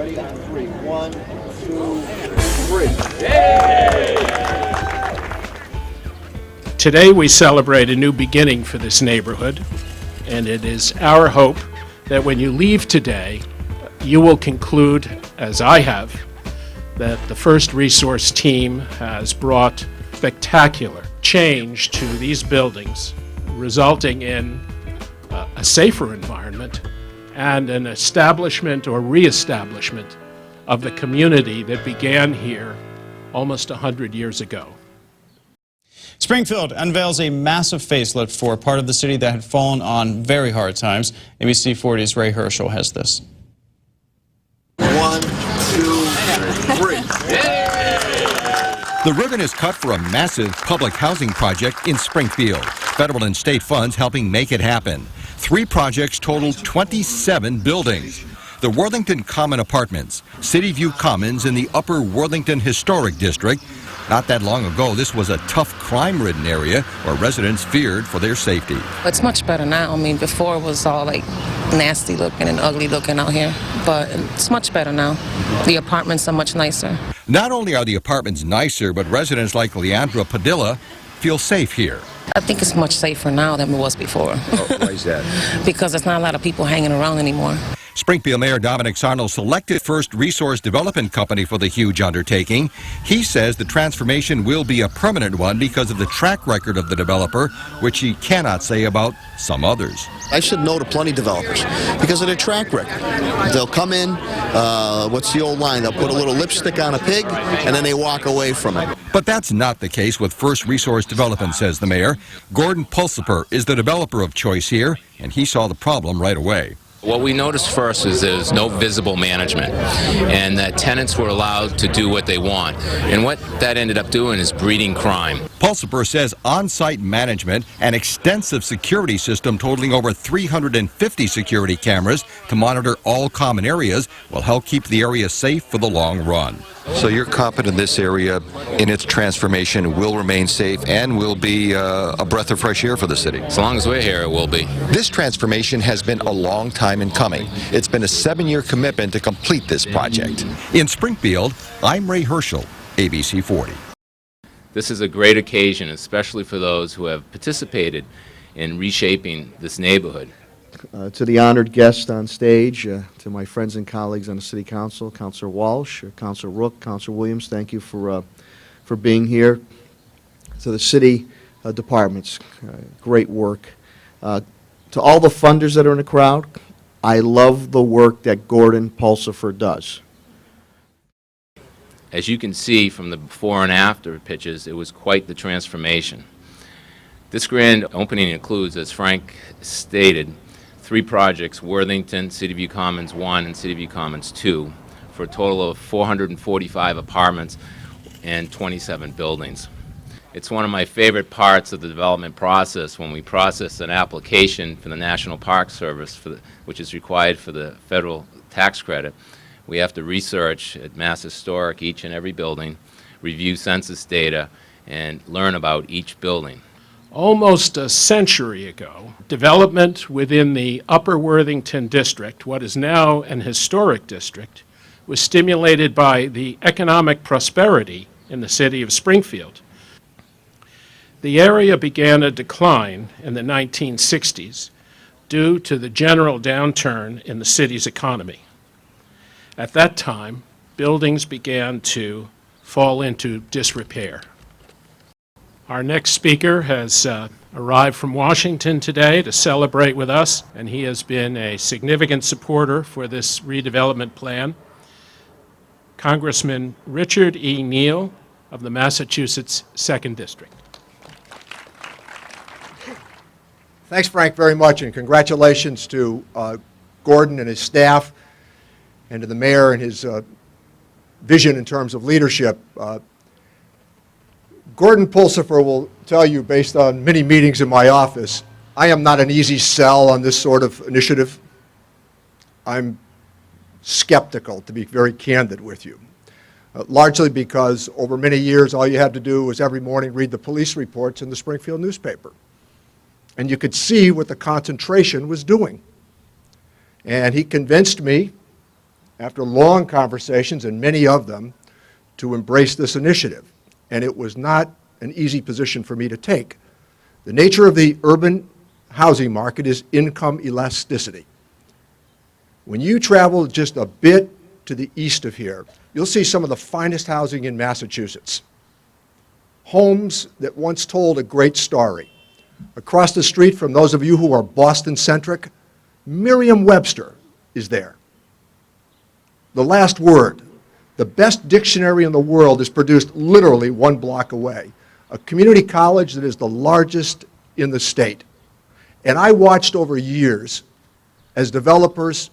Ready? On three. 1, 2, 3. Yay! Today we celebrate a new beginning for this neighborhood, and it is our hope that when you leave today, you will conclude, as I have, that the First Resource team has brought spectacular change to these buildings, resulting in a safer environment and an establishment or reestablishment of the community that began here almost 100 years ago. Springfield unveils a massive facelift for a part of the city that had fallen on very hard times. ABC 40's Ray Herschel has this. 1, 2, 3. The ribbon is cut for a massive public housing project in Springfield. Federal and state funds helping make it happen. 3 projects total 27 buildings. The Worthington Common Apartments, City View Commons in the Upper Worthington Historic District. Not that long ago, this was a tough, crime-ridden area where residents feared for their safety. It's much better now. I mean, before it was all like nasty looking and ugly looking out here, but it's much better now. The apartments are much nicer. Not only are the apartments nicer, but residents like Leandra Padilla feel safe here. I think it's much safer now than it was before. Oh, why is that? Because there's not a lot of people hanging around anymore. Springfield Mayor Dominic Sarno selected First Resource Development Company for the huge undertaking. He says the transformation will be a permanent one because of the track record of the developer, which he cannot say about some others. I should know to plenty of developers because of their track record. They'll come in, what's the old line? They'll put a little lipstick on a pig and then they walk away from it. But that's not the case with First Resource Development, says the mayor. Gordon Pulsiper is the developer of choice here, and he saw the problem right away. What we noticed first is there's no visible management, and that tenants were allowed to do what they want. And what that ended up doing is breeding crime. Pulsiper says on-site management, an extensive security system totaling over 350 security cameras to monitor all common areas will help keep the area safe for the long run. So you're confident this area in its transformation will remain safe and will be a breath of fresh air for the city? As long as we're here, it will be. This transformation has been a long time in coming. It's been a 7-year commitment to complete this project. In Springfield, I'm Ray Herschel, ABC 40. This is a great occasion, especially for those who have participated in reshaping this neighborhood. To the honored guests on stage, to my friends and colleagues on the City Council, Councilor Walsh, Councilor Rook, Councilor Williams, thank you for being here. To the city departments, great work. To all the funders that are in the crowd, I love the work that Gordon Pulsifer does. As you can see from the before and after pictures, it was quite the transformation. This grand opening includes, as Frank stated, 3 projects, Worthington, City View Commons 1 and City View Commons 2, for a total of 445 apartments and 27 buildings. It's one of my favorite parts of the development process when we process an application for the National Park Service, which is required for the federal tax credit. We have to research at Mass Historic each and every building, review census data, and learn about each building. Almost a century ago, development within the Upper Worthington district, what is now an historic district, was stimulated by the economic prosperity in the city of Springfield. The area began a decline in the 1960s due to the general downturn in the city's economy. At that time, buildings began to fall into disrepair. Our next speaker has arrived from Washington today to celebrate with us, and he has been a significant supporter for this redevelopment plan. Congressman Richard E. Neal of the Massachusetts 2nd District. Thanks, Frank, very much, and congratulations to Gordon and his staff, and to the mayor and his vision in terms of leadership. Gordon Pulsifer will tell you, based on many meetings in my office, I am not an easy sell on this sort of initiative. I'm skeptical, to be very candid with you, largely because over many years all you had to do was every morning read the police reports in the Springfield newspaper. And you could see what the concentration was doing. And he convinced me after long conversations, and many of them, to embrace this initiative. And it was not an easy position for me to take. The nature of the urban housing market is income elasticity. When you travel just a bit to the east of here, you'll see some of the finest housing in Massachusetts. Homes that once told a great story. Across the street from those of you who are Boston-centric, Merriam-Webster is there. The last word, the best dictionary in the world, is produced literally 1 block away. A community college that is the largest in the state. And I watched over years as developers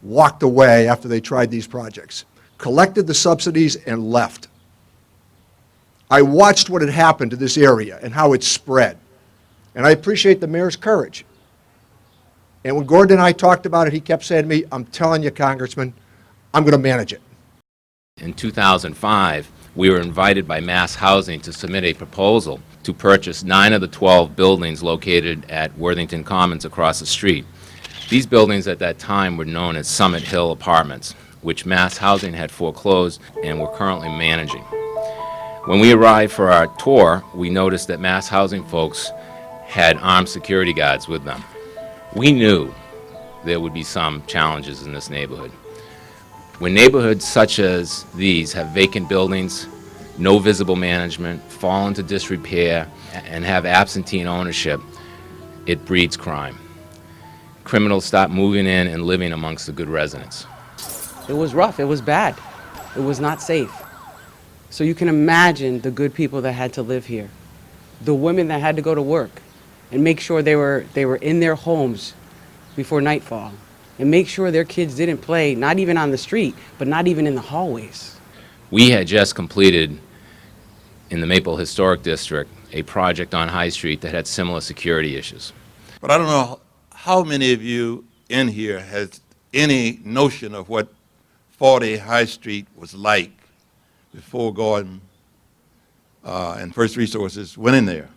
walked away after they tried these projects, collected the subsidies and left. I watched what had happened to this area and how it spread. And I appreciate the mayor's courage. And when Gordon and I talked about it, he kept saying to me, I'm telling you, Congressman, I'm going to manage it. In 2005, we were invited by Mass Housing to submit a proposal to purchase 9 of the 12 buildings located at Worthington Commons across the street. These buildings at that time were known as Summit Hill Apartments, which Mass Housing had foreclosed and were currently managing. When we arrived for our tour, we noticed that Mass Housing folks had armed security guards with them. We knew there would be some challenges in this neighborhood. When neighborhoods such as these have vacant buildings, no visible management, fall into disrepair, and have absentee ownership, it breeds crime. Criminals stop moving in and living amongst the good residents. It was rough, it was bad, it was not safe. So you can imagine the good people that had to live here, the women that had to go to work and make sure they were in their homes before nightfall, and make sure their kids didn't play, not even on the street, but not even in the hallways. We had just completed, in the Maple Historic District, a project on High Street that had similar security issues. But I don't know how many of you in here has any notion of what 40 High Street was like before Gordon and First Resources went in there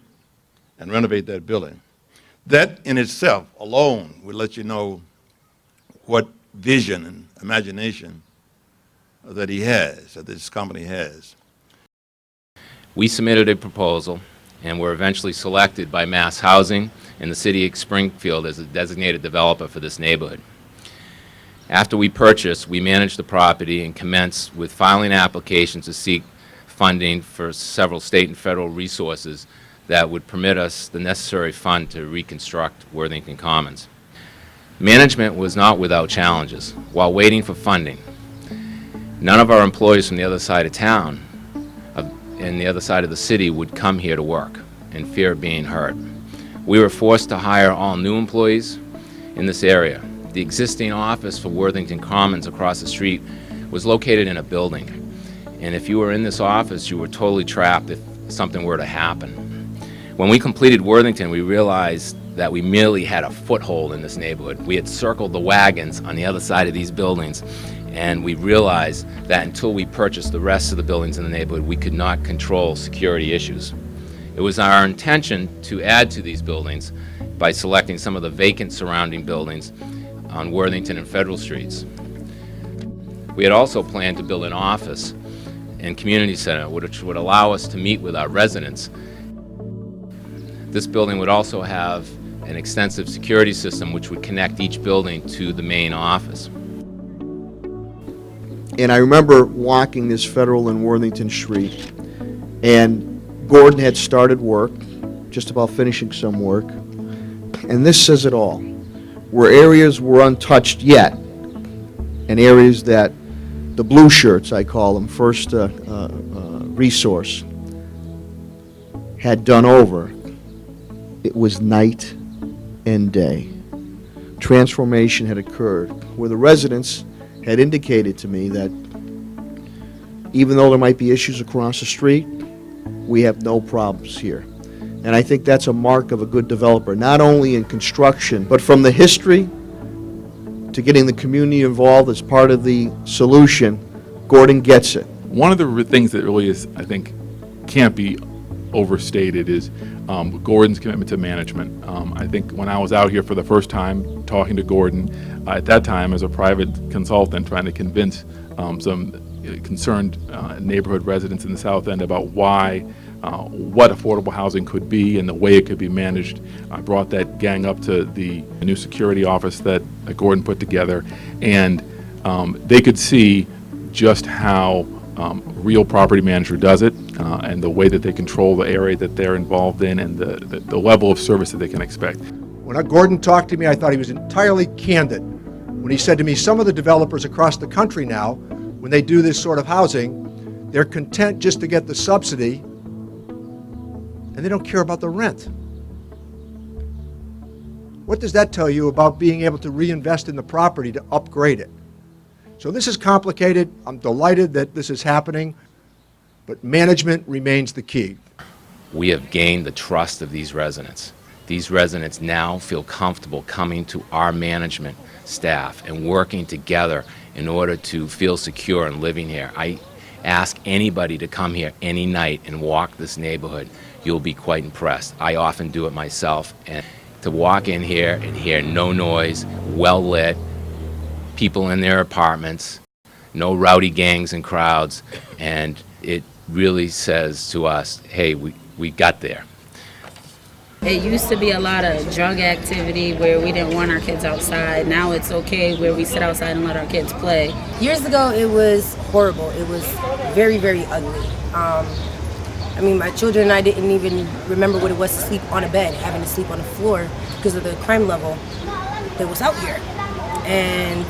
and renovated that building. That in itself alone would let you know what vision and imagination that he has, that this company has. We submitted a proposal and were eventually selected by Mass Housing and the City of Springfield as a designated developer for this neighborhood. After we purchased, we managed the property and commenced with filing applications to seek funding for several state and federal resources that would permit us the necessary fund to reconstruct Worthington Commons. Management was not without challenges. While waiting for funding, none of our employees from the other side of town and the other side of the city would come here to work in fear of being hurt. We were forced to hire all new employees in this area. The existing office for Worthington Commons across the street was located in a building, and if you were in this office, you were totally trapped if something were to happen. When we completed Worthington, we realized that we merely had a foothold in this neighborhood. We had circled the wagons on the other side of these buildings, and we realized that until we purchased the rest of the buildings in the neighborhood, we could not control security issues. It was our intention to add to these buildings by selecting some of the vacant surrounding buildings on Worthington and Federal Streets. We had also planned to build an office and community center which would allow us to meet with our residents. This building would also have an extensive security system which would connect each building to the main office. And I remember walking this Federal and Worthington Street, and Gordon had started work, just about finishing some work, and this says it all. Where areas were untouched yet, and areas that the blue shirts, I call them, First Resource, had done over, it was night and day. Transformation had occurred, where the residents had indicated to me that even though there might be issues across the street, we have no problems here. And I think that's a mark of a good developer, not only in construction, but from the history to getting the community involved as part of the solution. Gordon gets it. One of the things that really is, I think, can't be overstated is Gordon's commitment to management. I think when I was out here for the first time talking to Gordon, at that time as a private consultant trying to convince some concerned neighborhood residents in the South End about what affordable housing could be and the way it could be managed. I brought that gang up to the new security office that Gordon put together, and they could see just how real property manager does it, and the way that they control the area that they're involved in, and the level of service that they can expect. When Gordon talked to me, I thought he was entirely candid when he said to me, some of the developers across the country now, when they do this sort of housing, they're content just to get the subsidy, and they don't care about the rent. What does that tell you about being able to reinvest in the property to upgrade it? So this is complicated. I'm delighted that this is happening, but management remains the key. We have gained the trust of these residents. These residents now feel comfortable coming to our management staff and working together in order to feel secure and living here. I ask anybody to come here any night and walk this neighborhood. You'll be quite impressed. I often do it myself, and to walk in here and hear no noise, well lit, people in their apartments, no rowdy gangs and crowds, and it really says to us, hey, we got there. It used to be a lot of drug activity where we didn't want our kids outside. Now it's okay where we sit outside and let our kids play. Years ago, it was horrible. It was very, very ugly. I mean, my children and I didn't even remember what it was to sleep on a bed, having to sleep on the floor because of the crime level that was out here. And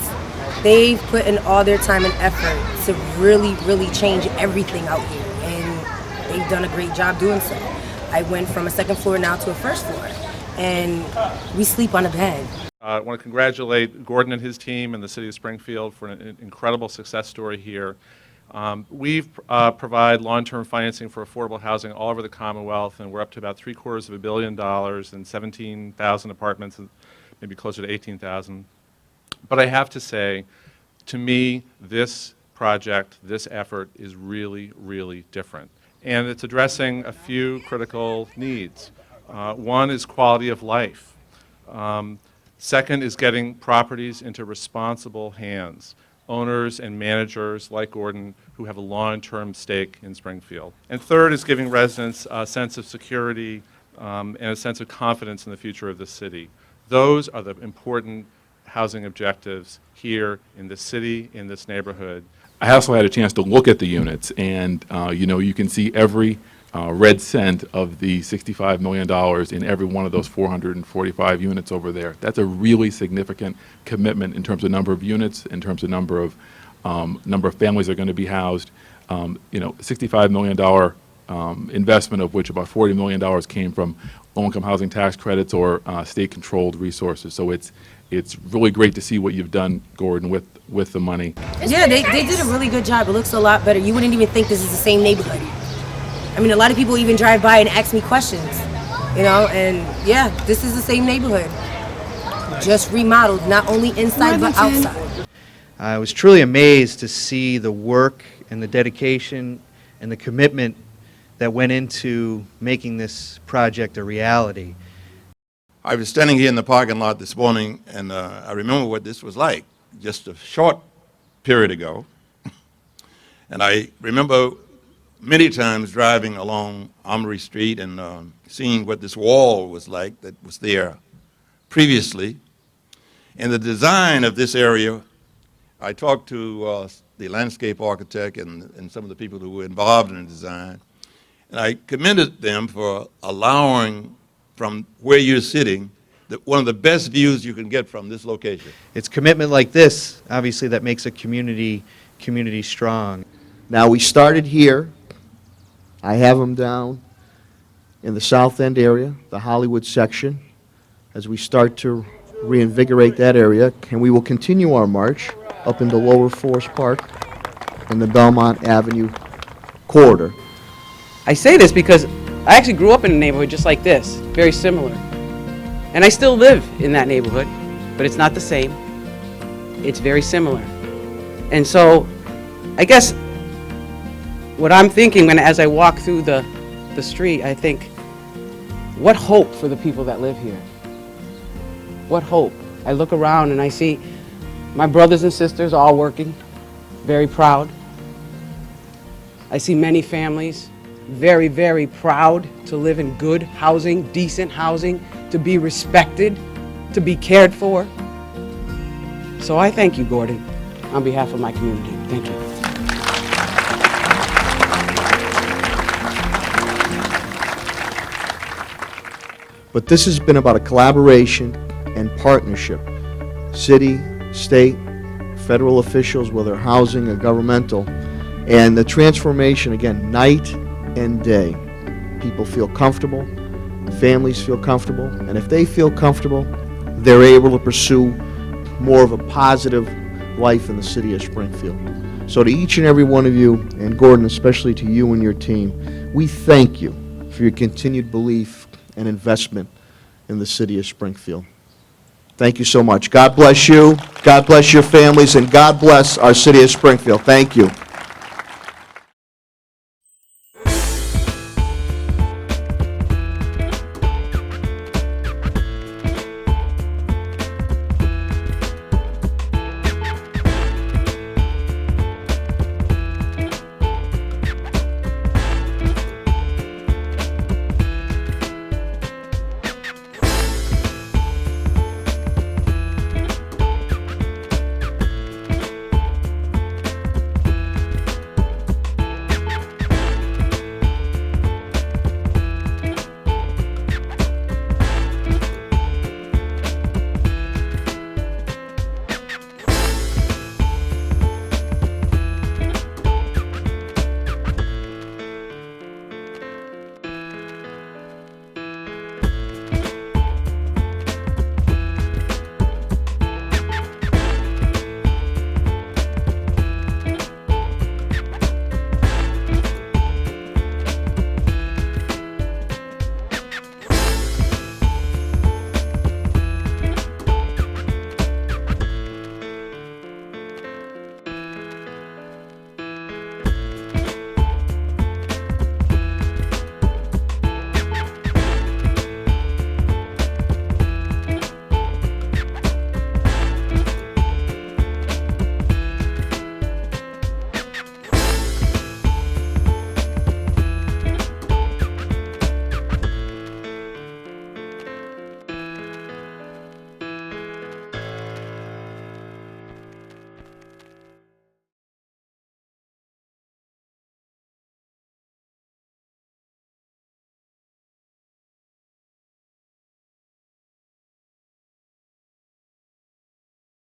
they've put in all their time and effort to really, really change everything out here. And they've done a great job doing so. I went from a second floor now to a first floor, and we sleep on a bed. I want to congratulate Gordon and his team and the City of Springfield for an incredible success story here. We've provide long-term financing for affordable housing all over the Commonwealth, and we're up to about $750 million and 17,000 apartments, and maybe closer to 18,000. But I have to say, to me, this project, this effort is really, really different. And it's addressing a few critical needs. One is quality of life. Second is getting properties into responsible hands, owners and managers like Gordon who have a long-term stake in Springfield. And third is giving residents a sense of security and a sense of confidence in the future of the city. Those are the important housing objectives here in this city, in this neighborhood. I also had a chance to look at the units, and you can see every red cent of the $65 million in every one of those 445 units over there. That's a really significant commitment in terms of number of units, in terms of number of families that are going to be housed. $65 million investment, of which about $40 million came from low-income housing tax credits or state-controlled resources. So it's really great to see what you've done, Gordon, with the money. Yeah, they did a really good job. It looks a lot better. You wouldn't even think this is the same neighborhood. I mean, a lot of people even drive by and ask me questions, and yeah, this is the same neighborhood. Just remodeled, not only inside but outside. I was truly amazed to see the work and the dedication and the commitment that went into making this project a reality. I was standing here in the parking lot this morning, and I remember what this was like just a short period ago. And I remember many times driving along Armory Street and seeing what this wall was like that was there previously. And the design of this area, I talked to the landscape architect and some of the people who were involved in the design, and I commended them for allowing, from where you're sitting, one of the best views you can get from this location. It's commitment like this, obviously, that makes a community strong. Now, we started here. I have them down in the South End area, the Hollywood section, as we start to reinvigorate that area. And we will continue our march up into Lower Forest Park and the Belmont Avenue corridor. I say this because I actually grew up in a neighborhood just like this, very similar. And I still live in that neighborhood, but it's not the same. It's very similar. And so, I guess what I'm thinking as I walk through the street, I think, What hope for the people that live here? What hope? I look around and I see my brothers and sisters all working, very proud. I see many families very, very proud to live in good housing, decent housing, to be respected, to be cared for. So I thank you, Gordon, on behalf of my community. Thank you. But this has been about a collaboration and partnership. City, state, federal officials, whether housing or governmental, and the transformation, again, night and day. People feel comfortable, families feel comfortable, and if they feel comfortable, they're able to pursue more of a positive life in the city of Springfield. So to each and every one of you, and Gordon, especially to you and your team, we thank you for your continued belief and investment in the city of Springfield. Thank you so much. God bless you, God bless your families, and God bless our city of Springfield. Thank you.